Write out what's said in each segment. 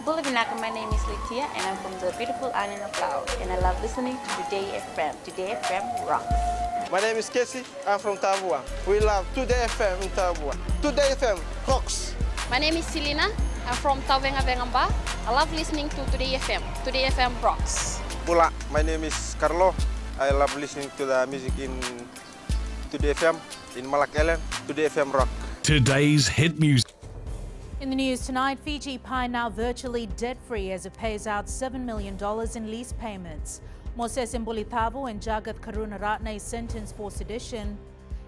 Bulabinaka, my name is Litia and I'm from the beautiful island of Laos and I love listening to Today FM. Today FM rocks. My name is Casey, I'm from Tabua. We love Today FM in Tabua. Today FM rocks. My name is Selena, I'm from Tawenga Vengamba. I love listening to Today FM. Today FM rocks. Pula, my name is Carlo. I love listening to the music in Today FM, in Malak Island. Today FM rock. Today's hit music. In the news tonight, Fiji Pine now virtually debt-free as it pays out $7 million in lease payments. Moses Mbulitavu and Jagat Karunaratne sentenced for sedition.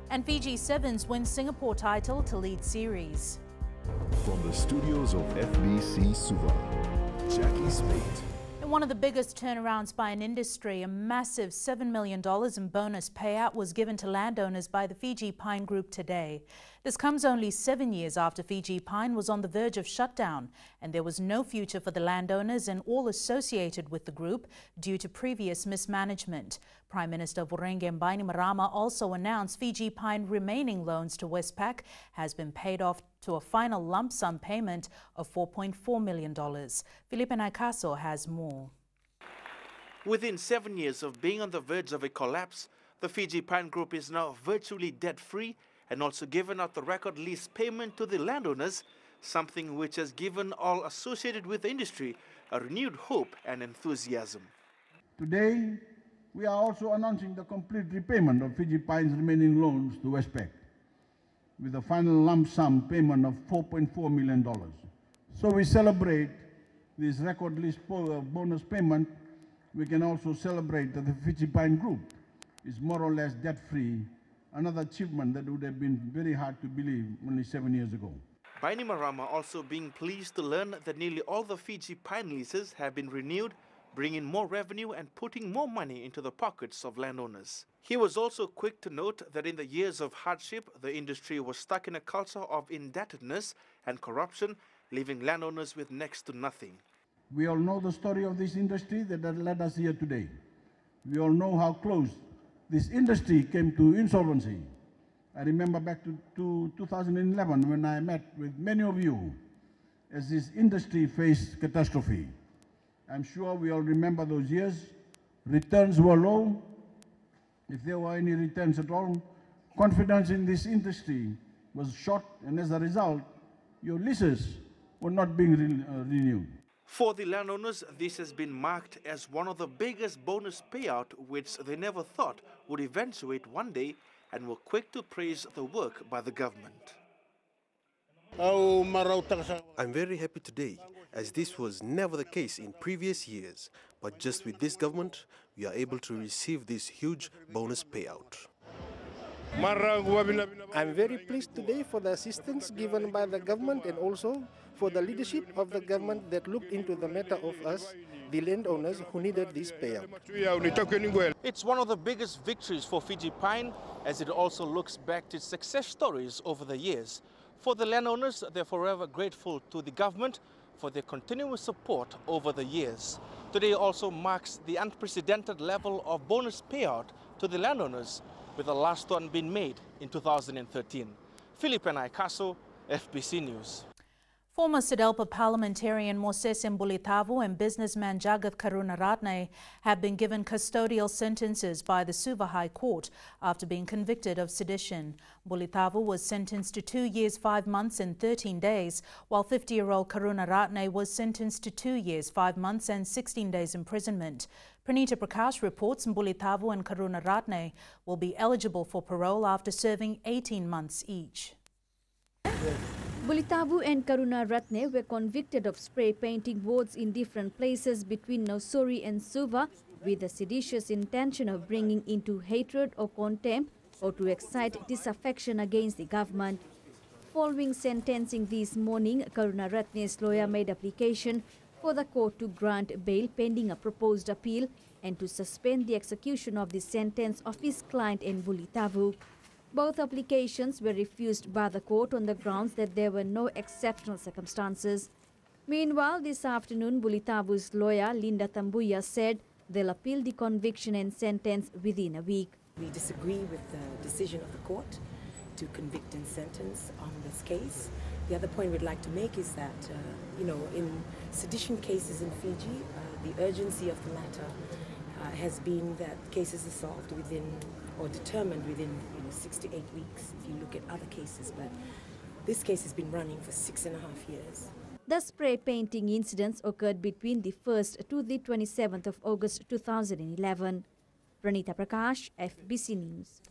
And Fiji Sevens win Singapore title to lead series. From the studios of FBC Suva, Jackie Spate. In one of the biggest turnarounds by an industry, a massive $7 million in bonus payout was given to landowners by the Fiji Pine Group today. This comes only 7 years after Fiji Pine was on the verge of shutdown, and there was no future for the landowners and all associated with the group due to previous mismanagement. Prime Minister Vorenge Bainimarama also announced Fiji Pine remaining loans to Westpac has been paid off to a final lump sum payment of $4.4 million. Felipe Naikaso has more. Within 7 years of being on the verge of a collapse, the Fiji Pine Group is now virtually debt-free and also given out the record lease payment to the landowners, something which has given all associated with the industry a renewed hope and enthusiasm. Today, we are also announcing the complete repayment of Fiji Pine's remaining loans to Westpac, with a final lump sum payment of $4.4 million. So we celebrate this record lease bonus payment. We can also celebrate that the Fiji Pine Group is more or less debt-free, another achievement that would have been very hard to believe only 7 years ago. Bainimarama also being pleased to learn that nearly all the Fiji Pine leases have been renewed, bringing more revenue and putting more money into the pockets of landowners. He was also quick to note that in the years of hardship, the industry was stuck in a culture of indebtedness and corruption, leaving landowners with next to nothing. We all know the story of this industry that led us here today. We all know how close this industry came to insolvency. I remember back to 2011 when I met with many of you as this industry faced catastrophe. I'm sure we all remember those years. Returns were low, if there were any returns at all. Confidence in this industry was short, and as a result, your leases were not being renewed. For the landowners, this has been marked as one of the biggest bonus payout which they never thought would eventuate one day, and were quick to praise the work by the government. I'm very happy today, as this was never the case in previous years, but just with this government, we are able to receive this huge bonus payout. I'm very pleased today for the assistance given by the government and also for the leadership of the government that looked into the matter of us, the landowners who needed this payout. It's one of the biggest victories for Fiji Pine, as it also looks back to its success stories over the years. For the landowners, they're forever grateful to the government for their continuous support over the years. Today also marks the unprecedented level of bonus payout to the landowners, with the last one being made in 2013. Felipe Naikaso, FBC News. Former SEDELPA parliamentarian Moses Mbulitavu and businessman Jagat Karunaratne have been given custodial sentences by the Suva High Court after being convicted of sedition. Mbulitavu was sentenced to 2 years, 5 months and 13 days, while 50-year-old Karunaratne was sentenced to 2 years, 5 months and 16 days imprisonment. Pranita Prakash reports Mbulitavu and Karunaratne will be eligible for parole after serving 18 months each. Mbulitavu and Karunaratne were convicted of spray painting wards in different places between Nausori and Suva with the seditious intention of bringing into hatred or contempt or to excite disaffection against the government. Following sentencing this morning, Karunaratne's lawyer made application for the court to grant bail pending a proposed appeal and to suspend the execution of the sentence of his client Mbulitavu. Both applications were refused by the court on the grounds that there were no exceptional circumstances. Meanwhile, this afternoon, Mbulitavu's lawyer, Linda Tambuya, said they'll appeal the conviction and sentence within a week. We disagree with the decision of the court to convict and sentence on this case, The other point we'd like to make is that, in sedition cases in Fiji, the urgency of the matter has been that cases are solved within or determined within 6 to 8 weeks if you look at other cases. But this case has been running for 6.5 years. The spray painting incidents occurred between the 1st to the 27th of August 2011. Pranita Prakash, FBC News.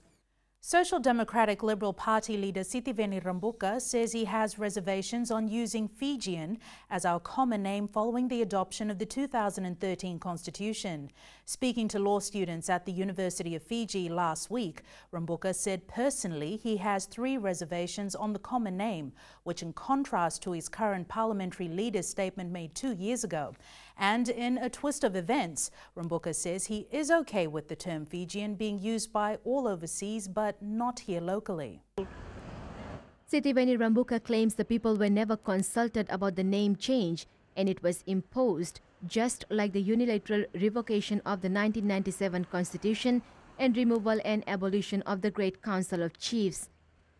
Social Democratic Liberal Party leader Sitiveni Rambuka says he has reservations on using Fijian as our common name following the adoption of the 2013 Constitution. Speaking to law students at the University of Fiji last week, Rambuka said personally he has 3 reservations on the common name, which in contrast to his current parliamentary leader's statement made 2 years ago. And in a twist of events, Rambuka says he is okay with the term Fijian being used by all overseas but not here locally. Sitiveni Rambuka claims the people were never consulted about the name change and it was imposed, just like the unilateral revocation of the 1997 Constitution and removal and abolition of the Great Council of Chiefs.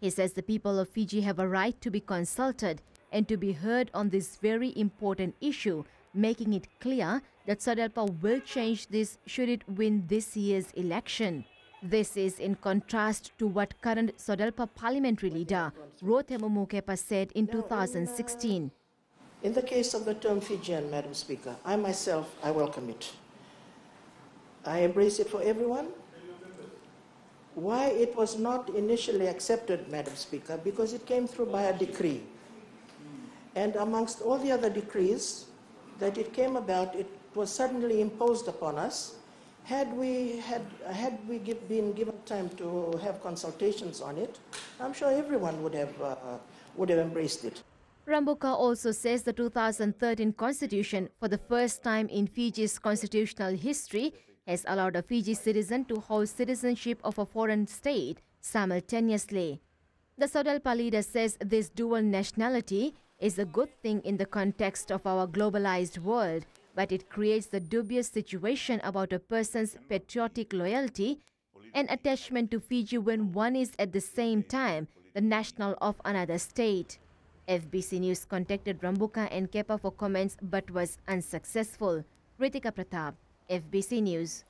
He says the people of Fiji have a right to be consulted and to be heard on this very important issue, making it clear that SODELPA will change this should it win this year's election. This is in contrast to what current SODELPA parliamentary leader Rotemu Mukepa said in 2016. In the case of the term Fijian, Madam Speaker, I myself, I welcome it. I embrace it for everyone. Why it was not initially accepted, Madam Speaker, because it came through by a decree. And amongst all the other decrees that it came about, it was suddenly imposed upon us. Had we been given time to have consultations on it, I'm sure everyone would have embraced it. Rambuka also says the 2013 Constitution, for the first time in Fiji's constitutional history, has allowed a Fiji citizen to hold citizenship of a foreign state simultaneously. The SODELPA leader says this dual nationality is a good thing in the context of our globalized world, but it creates the dubious situation about a person's patriotic loyalty and attachment to Fiji when one is at the same time the national of another state. FBC News contacted Rambuka and Kepa for comments but was unsuccessful. Ritika Pratap, FBC News.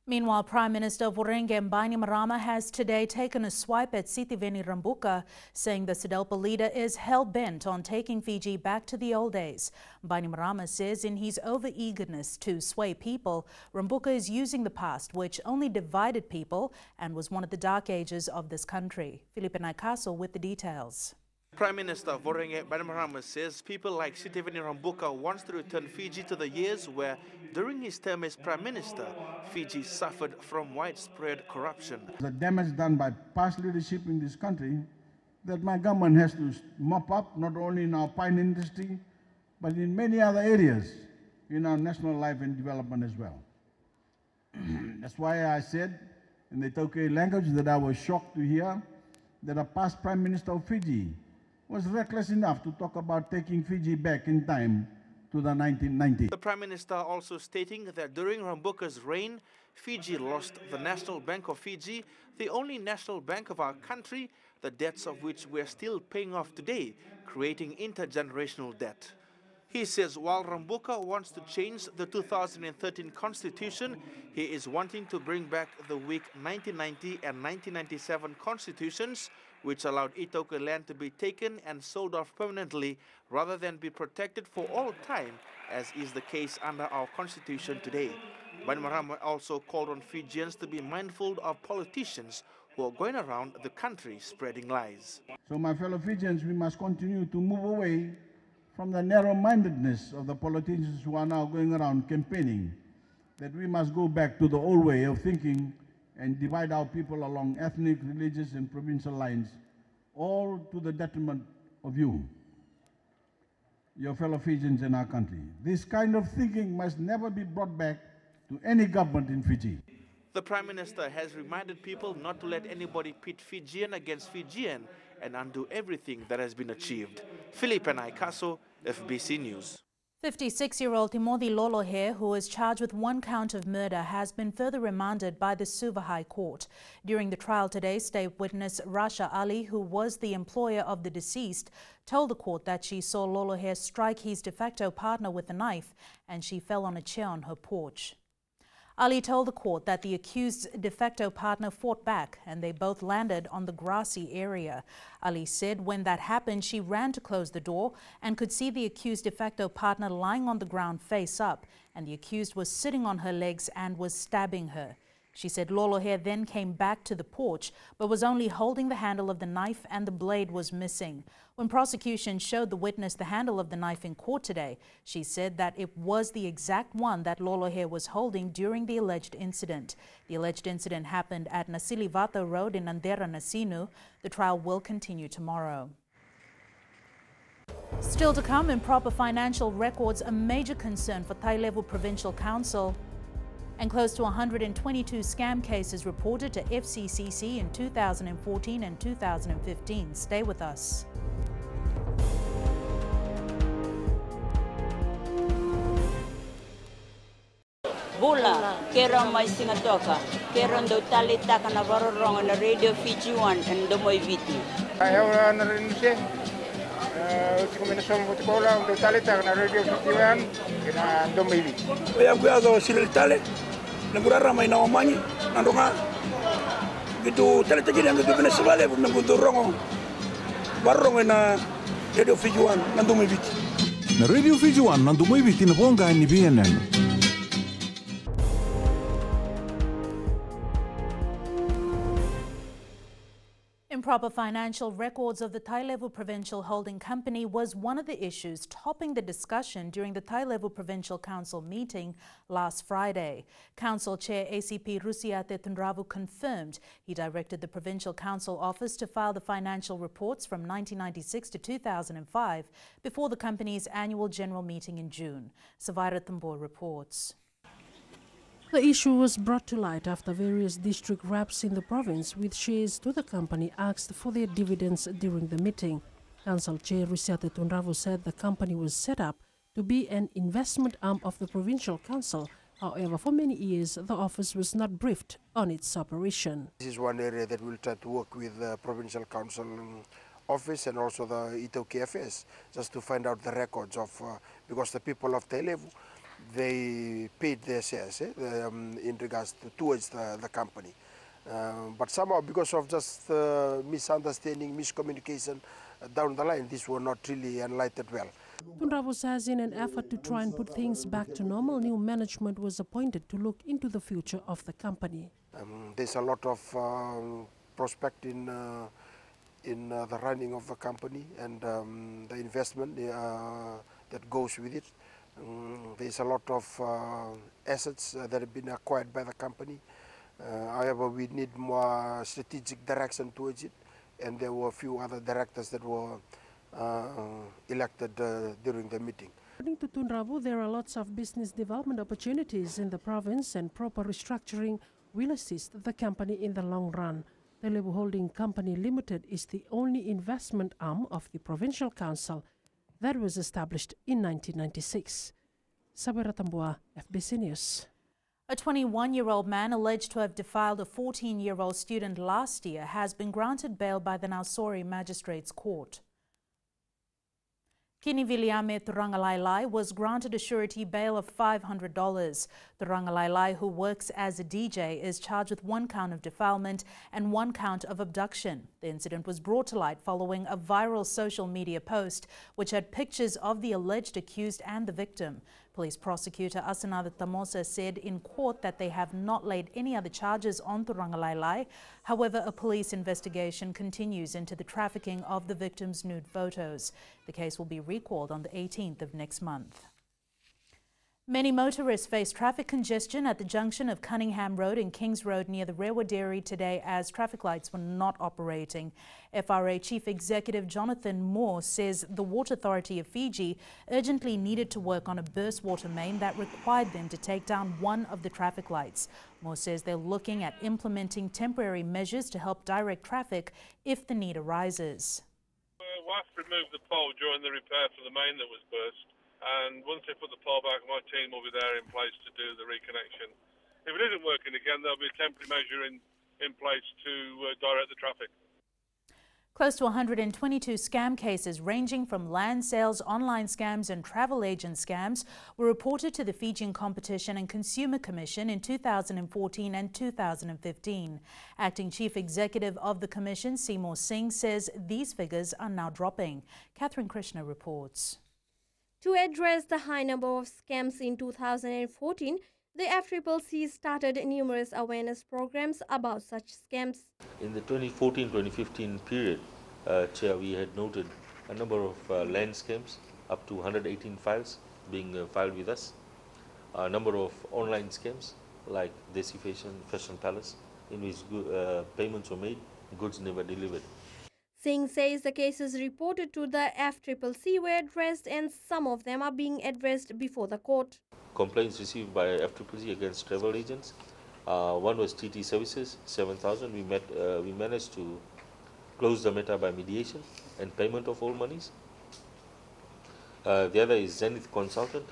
Meanwhile, Prime Minister Voreqe Bainimarama has today taken a swipe at Sitiveni Rambuka, saying the SODELPA leader is hell-bent on taking Fiji back to the old days. Bainimarama says in his over-eagerness to sway people, Rambuka is using the past, which only divided people and was one of the dark ages of this country. Felipe Naikaso with the details. Prime Minister Voreqe Bainimarama says people like Sitiveni Rambuka wants to return Fiji to the years where, during his term as Prime Minister, Fiji suffered from widespread corruption. The damage done by past leadership in this country that my government has to mop up, not only in our pine industry, but in many other areas in our national life and development as well. That's why I said in the Tokay language that I was shocked to hear that a past Prime Minister of Fiji was reckless enough to talk about taking Fiji back in time to the 1990s. The Prime Minister also stating that during Rambuka's reign, Fiji lost the National Bank of Fiji, the only national bank of our country, the debts of which we are still paying off today, creating intergenerational debt. He says while Rambuka wants to change the 2013 Constitution, he is wanting to bring back the weak 1990 and 1997 Constitutions, which allowed Itoka land to be taken and sold off permanently rather than be protected for all time, as is the case under our Constitution today. Bainimarama also called on Fijians to be mindful of politicians who are going around the country spreading lies. So my fellow Fijians, we must continue to move away from the narrow-mindedness of the politicians who are now going around campaigning, that we must go back to the old way of thinking and divide our people along ethnic, religious, and provincial lines, all to the detriment of you, your fellow Fijians in our country. This kind of thinking must never be brought back to any government in Fiji. The Prime Minister has reminded people not to let anybody pit Fijian against Fijian and undo everything that has been achieved. Felipe Naikaso, FBC News. 56-year-old Timothy Lolohe, who is charged with 1 count of murder, has been further remanded by the Suva High Court. During the trial today, state witness Rasha Ali, who was the employer of the deceased, told the court that she saw Lolohe strike his de facto partner with a knife and she fell on a chair on her porch. Ali told the court that the accused's de facto partner fought back and they both landed on the grassy area. Ali said when that happened, she ran to close the door and could see the accused de facto partner lying on the ground face up, and the accused was sitting on her legs and was stabbing her. She said Lolohe then came back to the porch but was only holding the handle of the knife and the blade was missing. When prosecution showed the witness the handle of the knife in court today, she said that it was the exact one that Lolohe was holding during the alleged incident. The alleged incident happened at Nasilivata Road in Andera Nasinu. The trial will continue tomorrow. Still to come, improper financial records, a major concern for Thai-level Provincial Council. And close to 122 scam cases reported to FCCC in 2014 and 2015. Stay with us. Bula, kera mai singatoka, kera ndo talita kana varorong na Radio Fiji 1 and Domoy Viti. Ayaw na rin siya. Kombinasyon ko ndo talita kana Radio Fiji 1 kina Domoy Viti. Kaya kuyaga sila tale. Nagurara may naomanyi nandunga gitu tele tegi yang gitu benesibale bu mengutu rongo barrongo na Radio Fiji 1 nandumai biti na Radio Fiji 1 nandumai biti na bonga ni BNN. Improper financial records of the Thai-level Provincial Holding Company was one of the issues topping the discussion during the Thai-level Provincial Council meeting last Friday. Council Chair ACP Rusiate Tunravu confirmed he directed the Provincial Council Office to file the financial reports from 1996 to 2005 before the company's annual general meeting in June. Savaira Thambor reports. The issue was brought to light after various district reps in the province with shares to the company asked for their dividends during the meeting. Council Chair Rusiate Tunravu said the company was set up to be an investment arm of the Provincial Council. However, for many years, the office was not briefed on its operation. This is one area that we'll try to work with the Provincial Council Office and also the Ito KFS just to find out the records of, because the people of Thai-level, they paid their shares in regards to towards the company. But somehow because of just misunderstanding, miscommunication down the line, this was not really enlightened well. Tunravu says in an effort to try and put things back to normal, new management was appointed to look into the future of the company. There's a lot of prospect in the running of the company and the investment that goes with it. There's a lot of assets that have been acquired by the company. However, we need more strategic direction towards it, and there were a few other directors that were elected during the meeting. According to Tunravu, there are lots of business development opportunities in the province and proper restructuring will assist the company in the long run. The Thai-level Holding Company Limited is the only investment arm of the Provincial Council that was established in 1996. Sabira Tambua, FBC News. A 21-year-old man alleged to have defiled a 14-year-old student last year has been granted bail by the Nausori Magistrates Court. Kini Viliame Turangalailai was granted a surety bail of $500. Turangalailai, who works as a DJ, is charged with 1 count of defilement and 1 count of abduction. The incident was brought to light following a viral social media post which had pictures of the alleged accused and the victim. Police prosecutor Asanada Tamosa said in court that they have not laid any other charges on Turangalailai. However, a police investigation continues into the trafficking of the victim's nude photos. The case will be recalled on the 18th of next month. Many motorists face traffic congestion at the junction of Cunningham Road and Kings Road near the Rewa Dairy today as traffic lights were not operating. FRA Chief Executive Jonathan Moore says the Water Authority of Fiji urgently needed to work on a burst water main that required them to take down one of the traffic lights. Moore says they're looking at implementing temporary measures to help direct traffic if the need arises. My wife removed the pole during the repair for the main that was burst. And once they put the pole back, my team will be there in place to do the reconnection. If it isn't working again, there'll be a temporary measure in place to direct the traffic. Close to 122 scam cases ranging from land sales, online scams and travel agent scams were reported to the Fijian Competition and Consumer Commission in 2014 and 2015. Acting Chief Executive of the Commission, Seymour Singh, says these figures are now dropping. Catherine Krishna reports. To address the high number of scams in 2014, the FCCC started numerous awareness programs about such scams. In the 2014-2015 period, Chair, we had noted a number of land scams, up to 118 files being filed with us. A number of online scams like Desi Fashion Palace, in which payments were made, goods never delivered. Singh says the cases reported to the FCCC were addressed and some of them are being addressed before the court. Complaints received by FCCC against travel agents. One was TT Services, 7,000. We managed to close the matter by mediation and payment of all monies. The other is Zenith Consultant.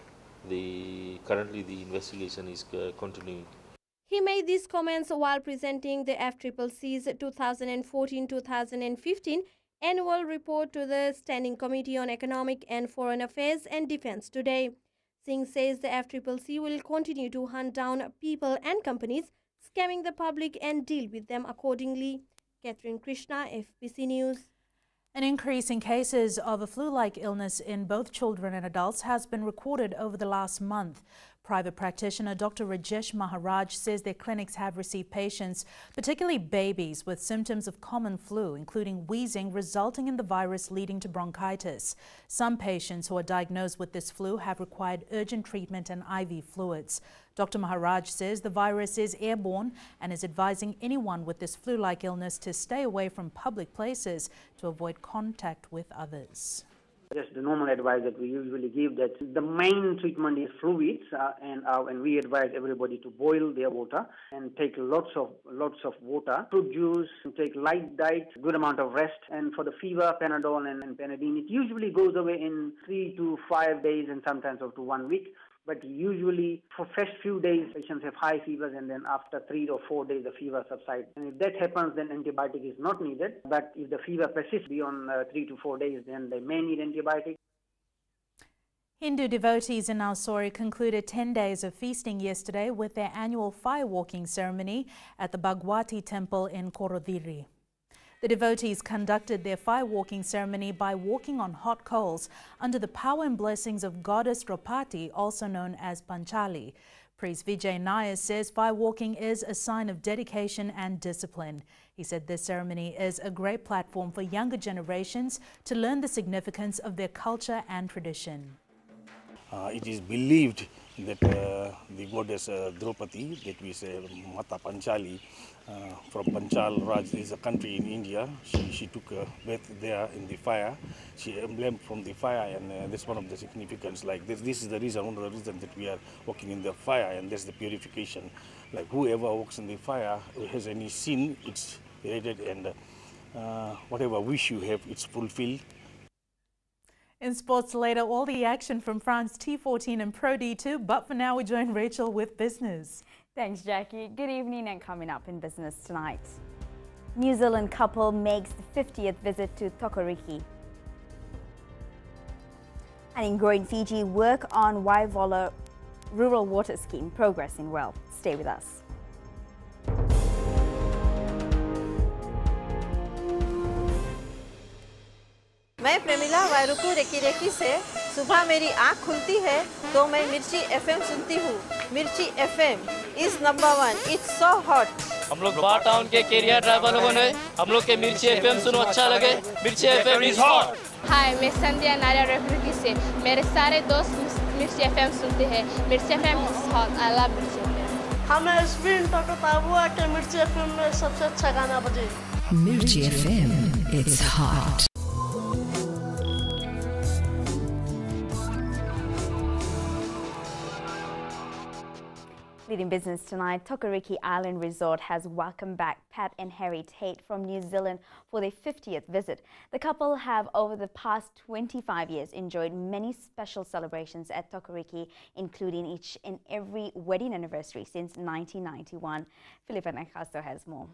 Currently the investigation is continuing. He made these comments while presenting the FCCC's 2014-2015 annual report to the Standing Committee on Economic and Foreign Affairs and Defence today. Singh says the FCCC will continue to hunt down people and companies scamming the public and deal with them accordingly. Catherine Krishna, FBC News. An increase in cases of a flu-like illness in both children and adults has been recorded over the last month. Private practitioner Dr. Rajesh Maharaj says their clinics have received patients, particularly babies, with symptoms of common flu, including wheezing resulting in the virus leading to bronchitis. Some patients who are diagnosed with this flu have required urgent treatment and IV fluids. Dr. Maharaj says the virus is airborne and is advising anyone with this flu-like illness to stay away from public places to avoid contact with others. Just the normal advice that we usually give, that the main treatment is fluids, and we advise everybody to boil their water and take lots of water, fruit juice, take light diet, good amount of rest. And for the fever, Panadol and Panadine, it usually goes away in 3 to 5 days and sometimes up to 1 week. But usually for first few days, patients have high fevers, and then after 3 or 4 days, the fever subsides. And if that happens, then antibiotic is not needed. But if the fever persists beyond 3 to 4 days, then they may need antibiotic. Hindu devotees in Nausori concluded 10 days of feasting yesterday with their annual fire walking ceremony at the Bhagwati temple in Korodiri. The devotees conducted their fire walking ceremony by walking on hot coals under the power and blessings of goddess Draupadi, also known as Panchali. Priest Vijay Nair says fire walking is a sign of dedication and discipline. He said this ceremony is a great platform for younger generations to learn the significance of their culture and tradition. It is believed that the goddess Draupadi, that we say Mata Panchali, from Panchal Raj, is a country in India. She took a bath there in the fire. She emblem from the fire, and that's one of the significance. Like this is the reason, one of the reasons that we are walking in the fire, and that's the purification. Like whoever walks in the fire who has any sin, it's rated, and whatever wish you have, it's fulfilled. In sports later, all the action from France T14 and Pro D2, but for now we join Rachel with business. Thanks, Jackie. Good evening, and coming up in business tonight. New Zealand couple makes the 50th visit to Tokariki. And in growing Fiji, work on Waivola Rural Water Scheme progressing well. Stay with us. मैं Premila वायरुकु recce recce से सुबह मेरी आँख खुलती है तो मैं मिर्ची एफएम सुनती हूँ। मिर्ची FM is number 1, it's so hot. हम लोग बार टाउन के कैरियर ड्राइवर लोगों ने हम लोग के मिर्ची एफएम सुनो अच्छा लगे। मिर्ची एफएम इज हॉट। हाय, मैं संध्या नारिया रेफरेंस से मेरे सारे दोस्त मिर्ची एफएम सुनते हैं। मिर्ची FM is hot. I love मिर्ची एफएम। हमें स्पिन टको ताबुआ के मिर्ची एफएम में सबसे अच्छा गाना बजे। मिर्ची FM it's hot. Leading business tonight, Tokariki Island Resort has welcomed back Pat and Harry Tate from New Zealand for their 50th visit. The couple have, over the past 25 years, enjoyed many special celebrations at Tokariki, including each and every wedding anniversary since 1991. Philippa Nakasto has more.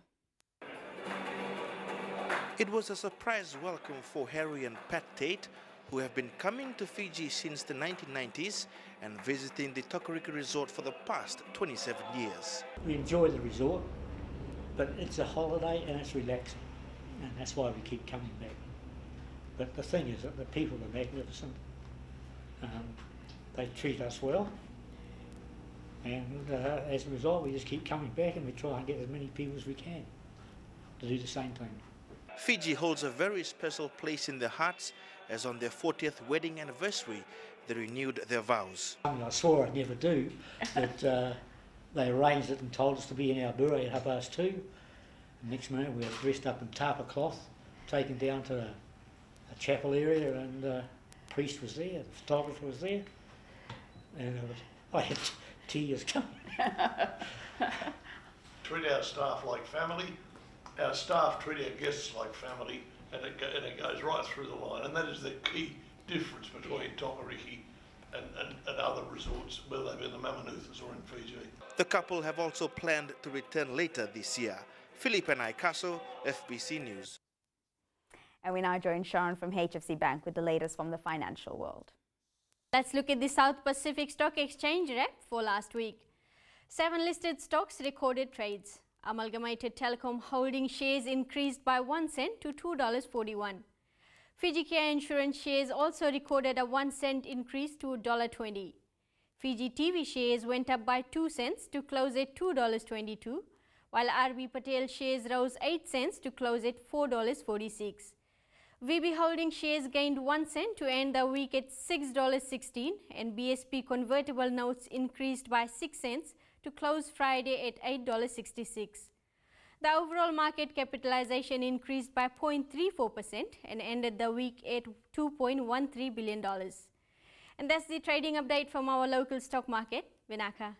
It was a surprise welcome for Harry and Pat Tate, who have been coming to Fiji since the 1990s and visiting the Tokariki Resort for the past 27 years. We enjoy the resort, but it's a holiday and it's relaxing, and that's why we keep coming back. But the thing is that the people are magnificent. They treat us well, and as a result we just keep coming back, and we try and get as many people as we can to do the same thing. Fiji holds a very special place in their hearts, as on their 40th wedding anniversary they renewed their vows. I swore I'd never do, but they arranged it and told us to be in our bure at 2:30. The next minute we were dressed up in tapa cloth, taken down to a chapel area, and the priest was there, the photographer was there, and I had tears coming. Treat our staff like family. Our staff treat our guests like family, and it goes right through the line, and that is the key difference between Tokariki and other resorts, whether they be in the Mamanuthas or in Fiji. The couple have also planned to return later this year. Philippa Nakasto, FBC News. And we now join Sharon from HFC Bank with the latest from the financial world. Let's look at the South Pacific Stock Exchange rep for last week. 7 listed stocks recorded trades. Amalgamated Telecom Holding shares increased by 1 cent to $2.41. Fiji Care Insurance shares also recorded a 1 cent increase to $1.20. Fiji TV shares went up by 2 cents to close at $2.22, while RB Patel shares rose 8 cents to close at $4.46. VB Holding shares gained 1 cent to end the week at $6.16, and BSP convertible notes increased by 6 cents to close Friday at $8.66. The overall market capitalization increased by 0.34% and ended the week at $2.13 billion. And that's the trading update from our local stock market, Vinaka.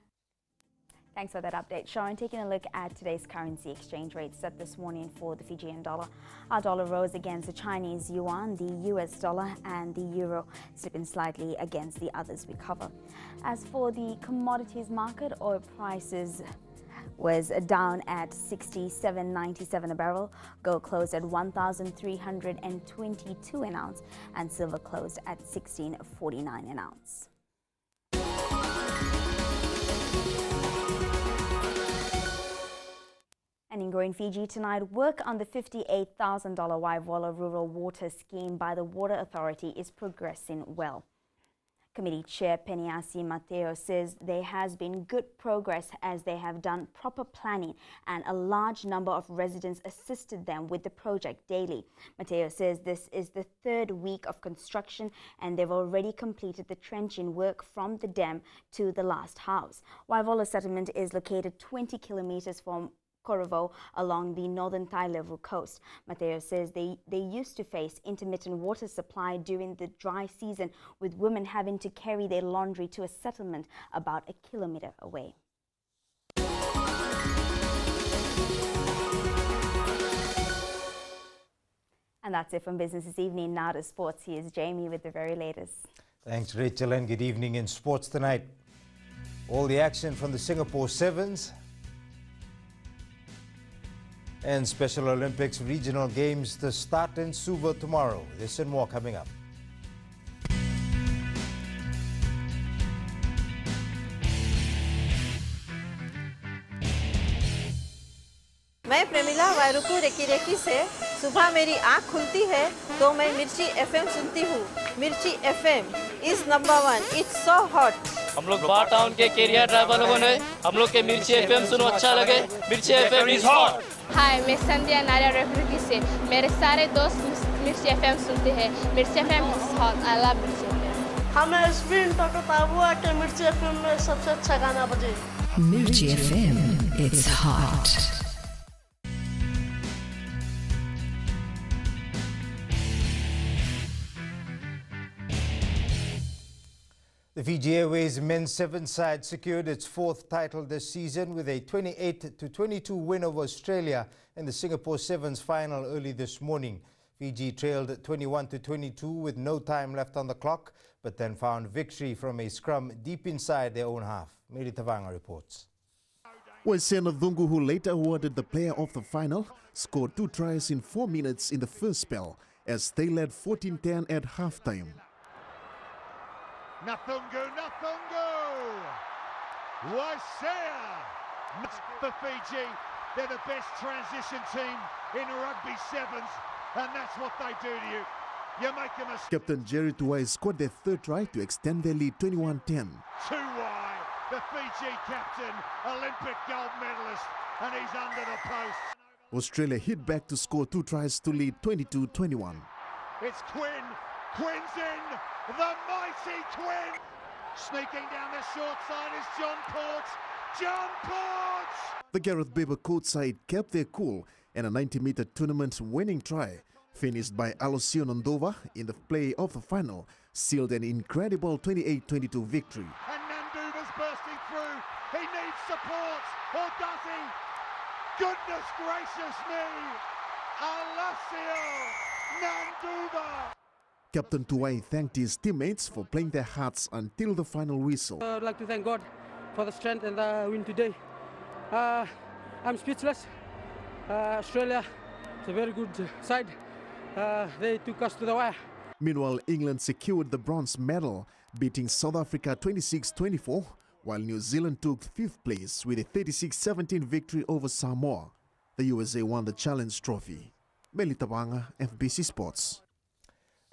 Thanks for that update, Sharon. Taking a look at today's currency exchange rates set this morning for the Fijian dollar. Our dollar rose against the Chinese yuan, the US dollar and the euro, slipping slightly against the others we cover. As for the commodities market, oil prices was down at $67.97 a barrel. Gold closed at $1,322 an ounce, and silver closed at $16.49 an ounce. And in Growing Fiji tonight, work on the $58,000 Waivola Rural Water Scheme by the Water Authority is progressing well. Committee Chair Peniasi Mateo says there has been good progress as they have done proper planning and a large number of residents assisted them with the project daily. Mateo says this is the 3rd week of construction and they've already completed the trenching work from the dam to the last house. Waivola settlement is located 20 kilometers from Korovo along the northern Tailevu coast. Mateo says they used to face intermittent water supply during the dry season, with women having to carry their laundry to a settlement about a kilometer away. And that's it from Business this evening. Now to sports. Here's Jamie with the very latest. Thanks, Rachel, and good evening in sports tonight. All the action from the Singapore Sevens and Special Olympics regional games to start in Suva tomorrow. This and more coming up. मैं Premila वायरुकू recce से सुबह मेरी आँख खुलती है तो मैं मिर्ची एफएम सुनती हूँ. मिर्ची FM is number 1. It's so hot. हम लोग बार टाउन के केरिया ड्राइवर लोगों ने हम लोग के मिर्ची एफएम सुनो अच्छा लगे. मिर्ची एफएम इज हॉट. हाय, मैं संध्या नारिया रेफ्रिकी से. मेरे सारे दोस्त मिर्ची एफएम सुनते हैं. मिर्ची FM is hot. I love मिर्ची एफएम. हमें स्पिन टको ताबुआ के मिर्ची एफएम में सबसे अच्छा गाना बजे. मिर्ची FM it's hot. The Fiji Airways men's 7 side secured its 4th title this season with a 28-22 win over Australia in the Singapore Sevens final early this morning. Fiji trailed 21-22 with no time left on the clock, but then found victory from a scrum deep inside their own half. Mary Tavanga reports. Waisena Dhungu, who later awarded the player of the final, scored 2 tries in 4 minutes in the first spell as they led 14-10 at halftime. Nathungu! Waisea! For Fiji, they're the best transition team in rugby sevens, and that's what they do to you. You make them a... Captain Jerry Tuwai scored their 3rd try to extend their lead 21-10. Tuwai, the Fiji captain, Olympic gold medalist, and he's under the post. Australia hit back to score 2 tries to lead 22-21. It's Quinn. Quinn's in. The mighty Quinn. Sneaking down the short side is John Ports. John Ports! The Gareth Baber courtside kept their cool, and a 90-meter tournament winning try, finished by Alosio Nandova in the play of the final, sealed an incredible 28-22 victory. And Nanduva's bursting through. He needs support, or does he? Goodness gracious me! Alosio Nanduva! Captain Tuwai thanked his teammates for playing their hearts until the final whistle. I'd like to thank God for the strength and the win today. I'm speechless. Australia is a very good side. They took us to the wire. Meanwhile, England secured the bronze medal, beating South Africa 26-24, while New Zealand took 5th place with a 36-17 victory over Samoa. The USA won the Challenge Trophy. Meli Tabanga, FBC Sports.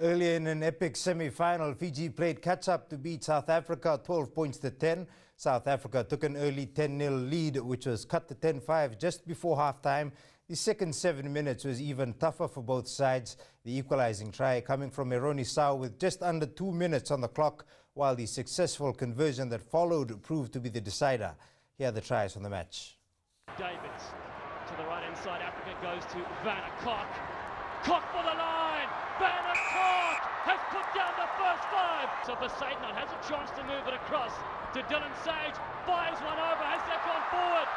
Earlier in an epic semi-final, Fiji played catch-up to beat South Africa 12 points to 10. South Africa took an early 10-0 lead, which was cut to 10-5 just before halftime. The second 7 minutes was even tougher for both sides. The equalizing try coming from Eroni Sau with just under 2 minutes on the clock, while the successful conversion that followed proved to be the decider. Here are the tries from the match. Davids to the right-hand side. Africa goes to Vanna Koch. Koch for the line. Vanna Koch has put down the first 5. So Poseidon has a chance to move it across to Dylan Sage. Fires one over. Has that gone forward?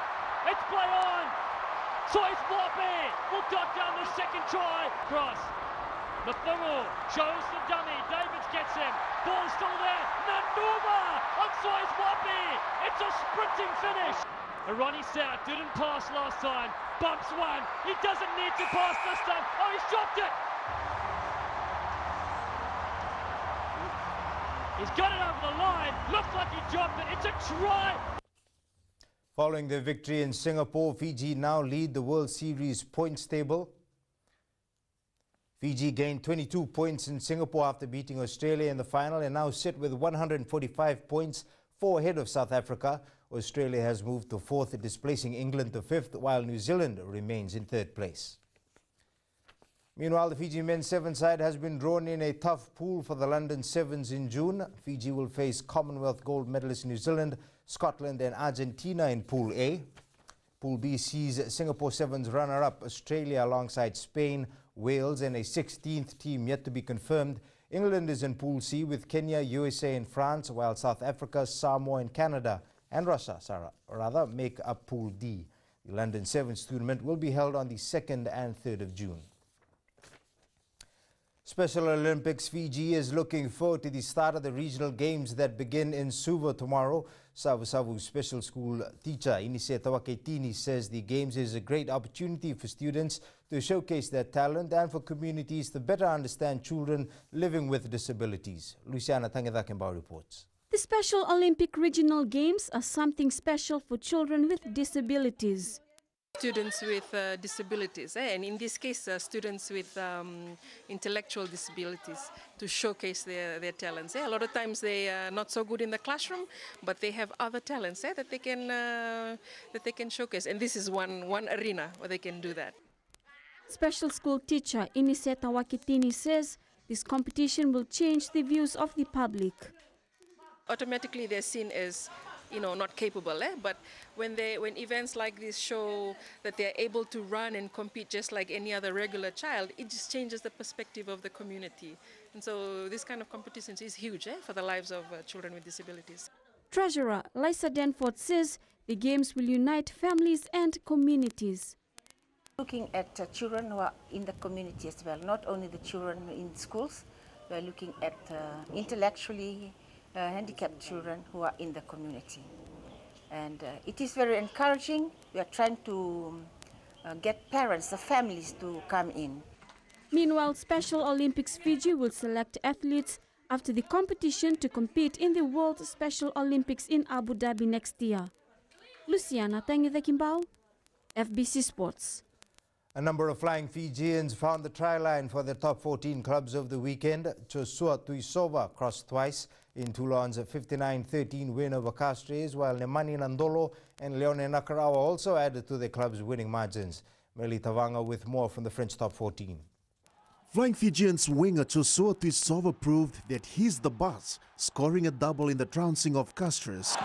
It's play on. Sois Wapi will dot down the second try. Cross. Mathungu shows the dummy. Davids gets him. Ball's still there. Nanduva on Sois Wapi. It's a sprinting finish. Ronnie South didn't pass last time. Bumps one. He doesn't need to pass this time. Oh, he's dropped it. He's got it over the line. Looks like he dropped it. It's a try. Following their victory in Singapore, Fiji now lead the World Series points table. Fiji gained 22 points in Singapore after beating Australia in the final and now sit with 145 points, 4 ahead of South Africa. Australia has moved to 4th, displacing England to 5th, while New Zealand remains in 3rd place. Meanwhile, the Fiji men's 7 side has been drawn in a tough pool for the London Sevens in June. Fiji will face Commonwealth gold medalist New Zealand, Scotland and Argentina in Pool A. Pool B sees Singapore Sevens runner-up Australia alongside Spain, Wales and a 16th team yet to be confirmed. England is in Pool C with Kenya, USA and France, while South Africa, Samoa and Canada and Russia make up Pool D. The London Sevens tournament will be held on the 2nd and 3rd of June. Special Olympics Fiji is looking forward to the start of the regional games that begin in Suva tomorrow. Savu Special School teacher Inise Tawaketini says the games is a great opportunity for students to showcase their talent and for communities to better understand children living with disabilities. Luciana Tangedakembao reports. The Special Olympic Regional Games are something special for children with disabilities. Students with disabilities, and in this case, students with intellectual disabilities, to showcase their talents. A lot of times they are not so good in the classroom, but they have other talents that they can showcase, and this is one arena where they can do that. Special school teacher Inise Tawaketini says this competition will change the views of the public. Automatically they're seen as not capable, but when events like this show that they're able to run and compete just like any other regular child, it just changes the perspective of the community. And so this kind of competitions is huge for the lives of children with disabilities. Treasurer Lisa Danforth says the games will unite families and communities. Looking at children who are in the community as well, not only the children in schools, we are looking at intellectually handicapped children who are in the community. And it is very encouraging. We are trying to get parents, the families to come in. Meanwhile, Special Olympics Fiji will select athletes after the competition to compete in the World Special Olympics in Abu Dhabi next year. Luciana Tangidakimbao, FBC Sports. A number of flying Fijians found the try line for the top 14 clubs of the weekend. Joshua Tuisova crossed twice in Toulon's 59-13 win over Castres, while Nemani Nandolo and Leone Nakarawa also added to the club's winning margins. Meli Tavanga with more from the French top 14. Flying Fijians winger Joshua Tuisova proved that he's the boss, scoring a double in the trouncing of Castres.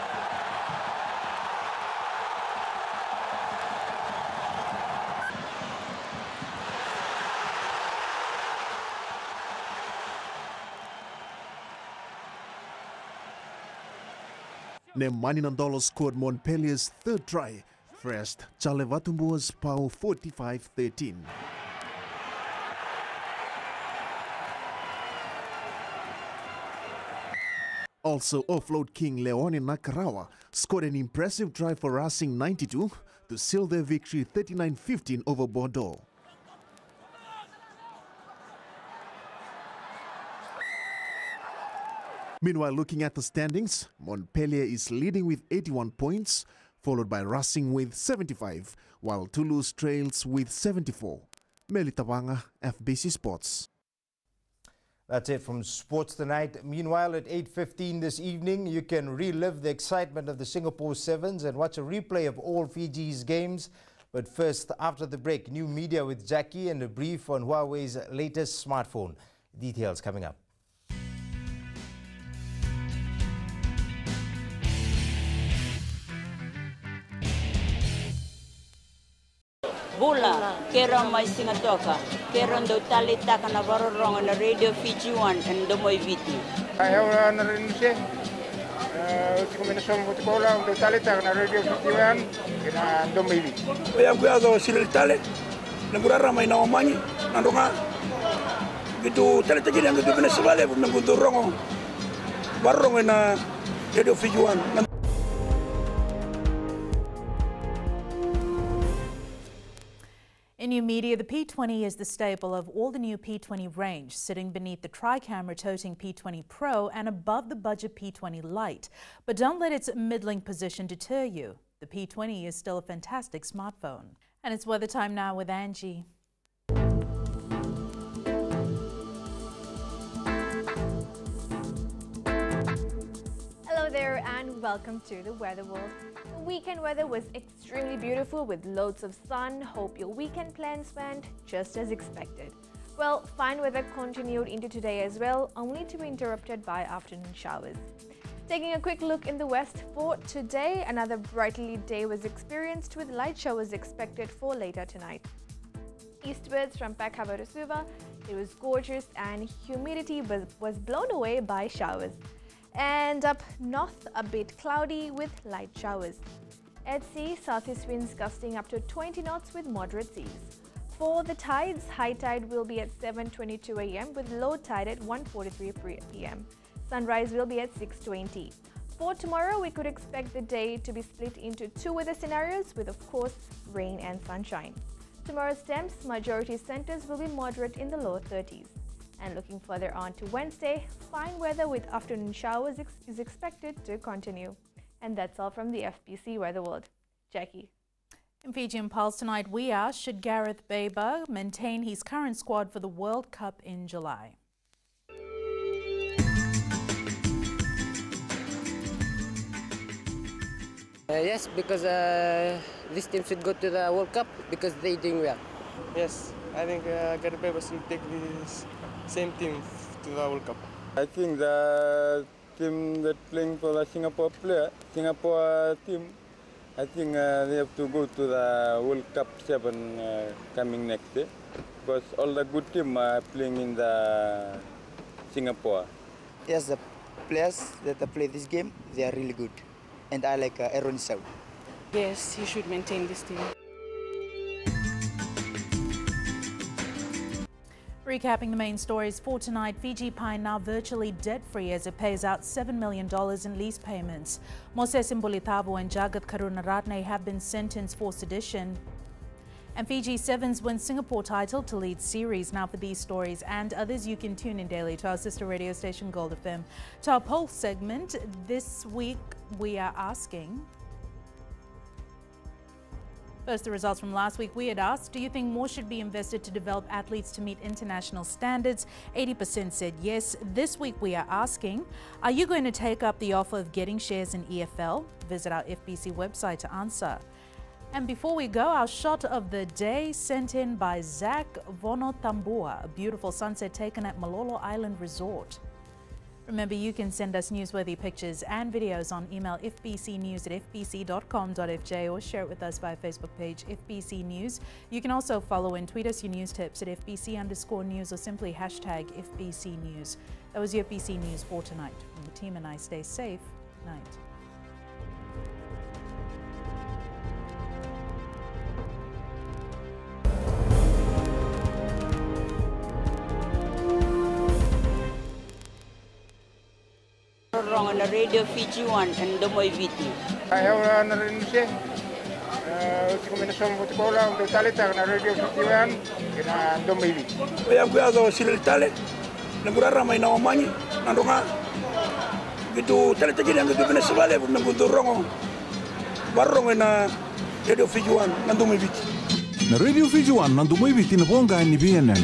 Nemani Nandolo scored Montpellier's third try, first Chalevatumbua's Pau 45-13. Also, offload king Leone Nakarawa scored an impressive try for Racing 92 to seal their victory 39-15 over Bordeaux. Meanwhile, looking at the standings, Montpellier is leading with 81 points, followed by Racing with 75, while Toulouse trails with 74. Meli Tavanga, FBC Sports. That's it from Sports Tonight. Meanwhile, at 8:15 this evening, you can relive the excitement of the Singapore Sevens and watch a replay of all Fiji's games. But first, after the break, new media with Jackie and a brief on Huawei's latest smartphone. Details coming up. Bula, kera mai singatoka, kera ndo talita kana varorong na Radio Fiji 1 and Domoy Viti. Ayaw na rin siya. Kombinasyon ko la ndo talita kana Radio Fiji 1 and Domoy Viti. Kaya kuya do silil tale, nagurara may naomanyi, nandunga. Gitu talita gini ang gitu pinasibale, nagudurong varorong na Radio Fiji 1. In new media, the P20 is the staple of all the new P20 range, sitting beneath the tri-camera toting P20 Pro and above the budget P20 Lite. But don't let its middling position deter you. The P20 is still a fantastic smartphone. And it's weather time now with Angie. Hello there and welcome to the Weather World. The weekend weather was extremely beautiful with loads of sun. Hope your weekend plans went just as expected. Well, fine weather continued into today as well, only to be interrupted by afternoon showers. Taking a quick look in the west for today, another brightly day was experienced with light showers expected for later tonight. Eastwards from Pakava to Suva, it was gorgeous and humidity was blown away by showers. And up north, a bit cloudy with light showers. At sea, southeast winds gusting up to 20 knots with moderate seas. For the tides, high tide will be at 7:22 a.m. with low tide at 1:43 p.m. Sunrise will be at 6:20. For tomorrow, we could expect the day to be split into two weather scenarios with, of course, rain and sunshine. Tomorrow's temps, majority centers will be moderate in the low 30s. And looking further on to Wednesday, fine weather with afternoon showers is expected to continue. And that's all from the FBC Weather World. Jackie. In Fijian Pulse tonight, we ask, should Gareth Baber maintain his current squad for the World Cup in July? Yes, because this team should go to the World Cup because they're doing well. Yes, I think Gareth Baber should take this same team to the World Cup. I think the team that playing for the Singapore team, I think they have to go to the World Cup 7 coming next year because all the good team are playing in the Singapore. Yes, the players that play this game, they are really good. And I like Aaron Sow. Yes, he should maintain this team. Recapping the main stories for tonight, Fiji Pine now virtually debt-free as it pays out $7 million in lease payments. Moses Mbulitavo and Jagat Karunaratne have been sentenced for sedition. And Fiji Sevens wins Singapore title to lead series. Now for these stories and others, you can tune in daily to our sister radio station Gold FM. To our poll segment, this week we are asking... First, the results from last week. We had asked, do you think more should be invested to develop athletes to meet international standards? 80% said yes. This week we are asking, are you going to take up the offer of getting shares in EFL? Visit our FBC website to answer. And before we go, our shot of the day sent in by Zach Vonotambua, a beautiful sunset taken at Malolo Island Resort. Remember, you can send us newsworthy pictures and videos on email fbcnews@fbc.com.fj or share it with us via Facebook page FBC News. You can also follow and tweet us your news tips at FBC_news or simply hashtag FBC News. That was your FBC News for tonight. From the team and I, stay safe. Night. Wrong on the radio Fiji 1 and Domoy Viti. Ayaw na rin siya. Kombinasyon ko lang untuk talita na radio Fiji 1 kina Domoy Viti. Kaya kuyaga sila tale. Nagurara may nawamanyi. Nando nga. Gitu talita gini ang gitu Venezuela po nagpunto rongo. Barong na radio Fiji 1 na Domoy Viti. Na radio Fiji 1 na Domoy Viti na buong ni BNN.